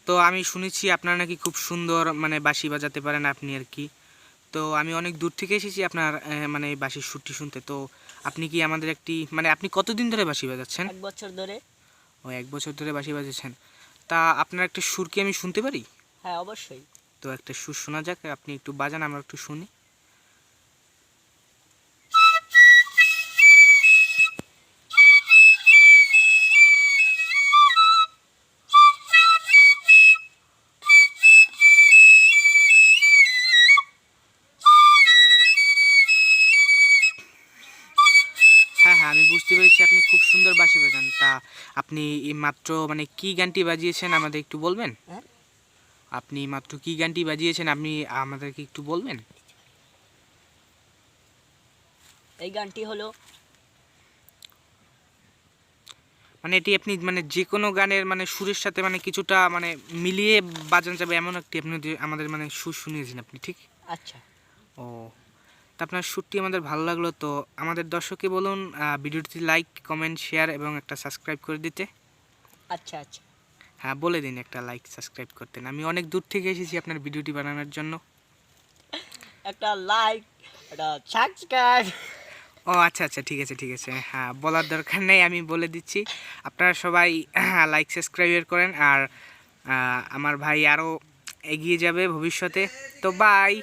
তো আমি শুনেছি আপনারা নাকি খুব সুন্দর মানে বাঁশি বাজাতে পারেন আপনি আর কি। তো আমি অনেক দূর থেকে এসেছি আপনার মানে এই বাঁশির সুরটি শুনতে। তো আপনি কি আমাদের একটি মানে আপনি কতদিন ধরে বাঁশি বাজাচ্ছেন? 1 বছর ধরে। ও 1 বছর ধরে বাঁশি বাজাচ্ছেন। তা আপনার একটা সুর কি আমি শুনতে পারি? হ্যাঁ, অবশ্যই। তো একটা সুর শোনা যাক, আপনি একটু বাজান আমরা একটু শুনি। হ্যাঁ হ্যাঁ, আমি বুঝতে পেরেছি আপনি খুব সুন্দর বাঁশি বাজান। তা আপনি এই মাত্র মানে কি গানটি বাজিয়েছেন আমাদের একটু বলবেন? হ্যাঁ, আপনি মাত্র কি গানটি বাজিয়েছেন আপনি আমাদেরকে একটু বলবেন? এই গানটি হলো মানে এটি আপনি মানে যে কোনো গানের মানে সুরের সাথে মানে কিছুটা মানে মিলিয়ে বাজানো যাবে এমন একটি আপনি আমাদের মানে সুর শুনিয়েছেন আপনি, ঠিক? আচ্ছা, ও, তা আপনার সুরটি আমাদের ভালো লাগলো। তো আমাদের দর্শককে বলুন ভিডিওটি লাইক কমেন্ট শেয়ার এবং একটা সাবস্ক্রাইব করে দিতে। আচ্ছা, আচ্ছা। হ্যাঁ, বলে দিন একটা লাইক সাবস্ক্রাইব করতেন। আমি অনেক দূর থেকে এসেছি আপনার ভিডিওটি বানানোর জন্য। একটা লাইক, একটা সাবস্ক্রাইব। ও আচ্ছা আচ্ছা, ঠিক আছে ঠিক আছে, হ্যাঁ বলার দরকার নেই, আমি বলে দিচ্ছি। আপনারা সবাই লাইক সাবস্ক্রাইব করেন আর আমার ভাই আরও এগিয়ে যাবে ভবিষ্যতে। তো বাই।